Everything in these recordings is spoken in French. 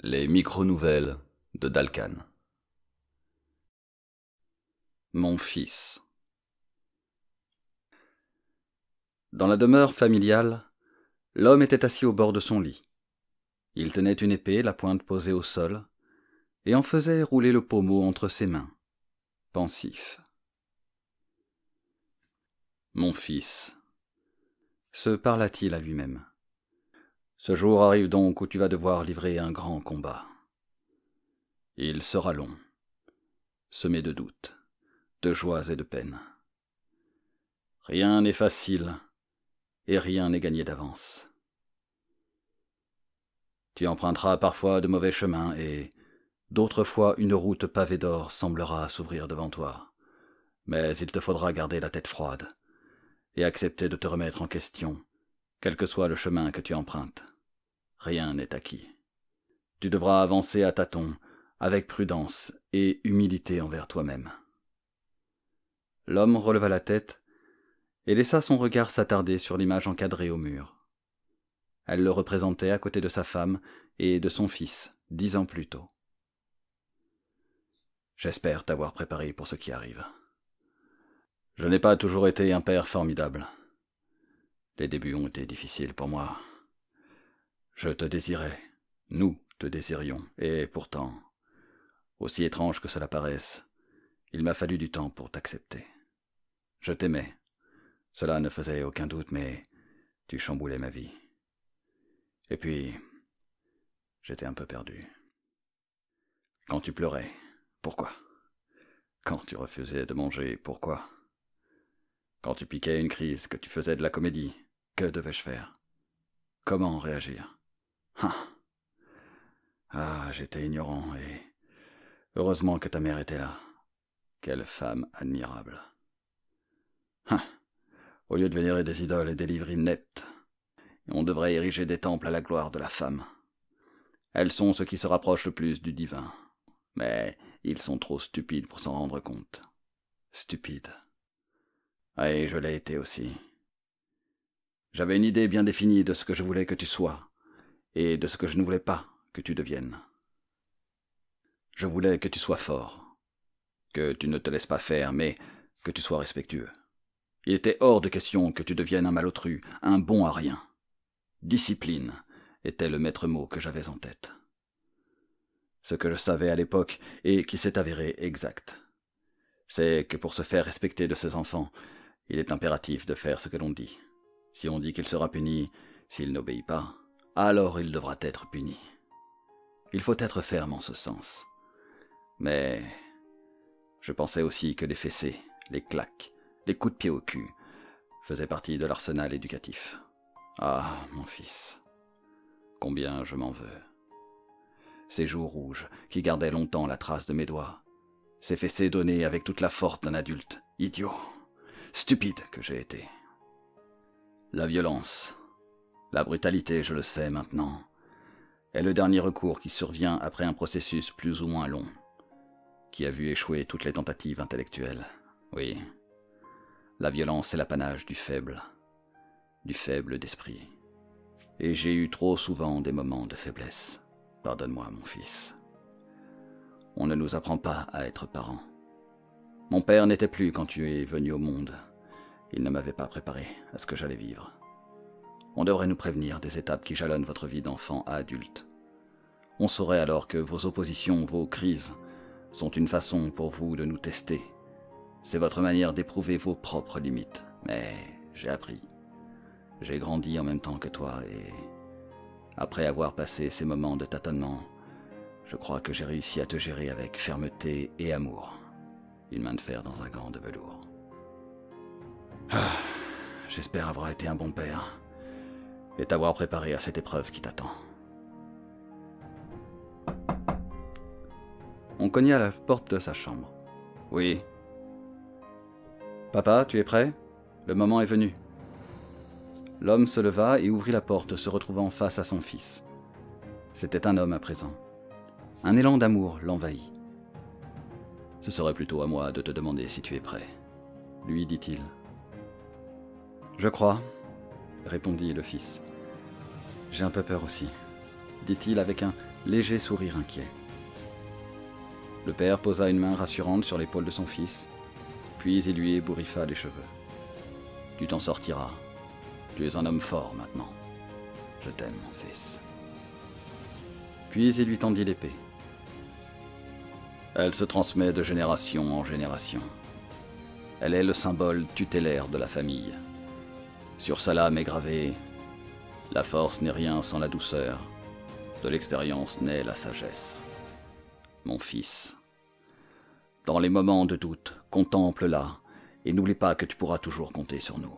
Les micro-nouvelles de Dalcan. Mon fils. Dans la demeure familiale, l'homme était assis au bord de son lit. Il tenait une épée, la pointe posée au sol, et en faisait rouler le pommeau entre ses mains, pensif. Mon fils, se parla-t-il à lui-même. Ce jour arrive donc où tu vas devoir livrer un grand combat. Il sera long, semé de doutes, de joies et de peines. Rien n'est facile, et rien n'est gagné d'avance. Tu emprunteras parfois de mauvais chemins, et d'autres fois une route pavée d'or semblera s'ouvrir devant toi. Mais il te faudra garder la tête froide, et accepter de te remettre en question, quel que soit le chemin que tu empruntes. Rien n'est acquis. Tu devras avancer à tâtons, avec prudence et humilité envers toi-même. L'homme releva la tête et laissa son regard s'attarder sur l'image encadrée au mur. Elle le représentait à côté de sa femme et de son fils, 10 ans plus tôt. J'espère t'avoir préparé pour ce qui arrive. Je n'ai pas toujours été un père formidable. Les débuts ont été difficiles pour moi. Je te désirais, nous te désirions, et pourtant, aussi étrange que cela paraisse, il m'a fallu du temps pour t'accepter. Je t'aimais, cela ne faisait aucun doute, mais tu chamboulais ma vie. Et puis, j'étais un peu perdu. Quand tu pleurais, pourquoi? Quand tu refusais de manger, pourquoi? Quand tu piquais une crise, que tu faisais de la comédie, que devais-je faire? Comment réagir? J'étais ignorant, et heureusement que ta mère était là. Quelle femme admirable. Au lieu de vénérer des idoles et des livres ineptes, on devrait ériger des temples à la gloire de la femme. Elles sont ce qui se rapproche le plus du divin. Mais ils sont trop stupides pour s'en rendre compte. Stupides. Et je l'ai été aussi. J'avais une idée bien définie de ce que je voulais que tu sois, et de ce que je ne voulais pas que tu deviennes. Je voulais que tu sois fort, que tu ne te laisses pas faire, mais que tu sois respectueux. Il était hors de question que tu deviennes un malotru, un bon à rien. Discipline était le maître mot que j'avais en tête. Ce que je savais à l'époque, et qui s'est avéré exact, c'est que pour se faire respecter de ses enfants, il est impératif de faire ce que l'on dit. Si on dit qu'il sera puni, s'il n'obéit pas, alors il devra être puni. Il faut être ferme en ce sens. Mais je pensais aussi que les fessées, les claques, les coups de pied au cul faisaient partie de l'arsenal éducatif. Ah, mon fils, combien je m'en veux. Ces joues rouges qui gardaient longtemps la trace de mes doigts, ces fessées données avec toute la force d'un adulte, idiot, stupide que j'ai été. La violence, la brutalité, je le sais maintenant, est le dernier recours qui survient après un processus plus ou moins long, qui a vu échouer toutes les tentatives intellectuelles. Oui, la violence est l'apanage du faible d'esprit. Et j'ai eu trop souvent des moments de faiblesse. Pardonne-moi, mon fils. On ne nous apprend pas à être parents. Mon père n'était plus quand tu es venu au monde. Il ne m'avait pas préparé à ce que j'allais vivre. On devrait nous prévenir des étapes qui jalonnent votre vie d'enfant à adulte. On saurait alors que vos oppositions, vos crises, sont une façon pour vous de nous tester. C'est votre manière d'éprouver vos propres limites. Mais j'ai appris. J'ai grandi en même temps que toi et, après avoir passé ces moments de tâtonnement, je crois que j'ai réussi à te gérer avec fermeté et amour. Une main de fer dans un gant de velours. J'espère avoir été un bon père et t'avoir préparé à cette épreuve qui t'attend. On cogna à la porte de sa chambre. Oui. Papa, tu es prêt? Le moment est venu. L'homme se leva et ouvrit la porte, se retrouvant face à son fils. C'était un homme à présent. Un élan d'amour l'envahit. « Ce serait plutôt à moi de te demander si tu es prêt, » lui dit-il. « Je crois, » répondit le fils. « J'ai un peu peur aussi, » dit-il avec un léger sourire inquiet. Le père posa une main rassurante sur l'épaule de son fils, puis il lui ébouriffa les cheveux. « Tu t'en sortiras. Tu es un homme fort maintenant. Je t'aime, mon fils. » Puis il lui tendit l'épée. Elle se transmet de génération en génération. Elle est le symbole tutélaire de la famille. Sur sa lame est gravé « La force n'est rien sans la douceur. De l'expérience naît la sagesse. » Mon fils, dans les moments de doute, contemple-la et n'oublie pas que tu pourras toujours compter sur nous.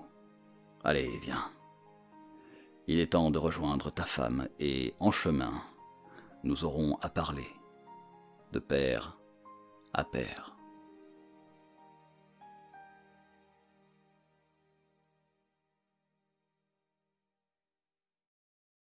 Allez, viens. Il est temps de rejoindre ta femme et, en chemin, nous aurons à parler, de père à père.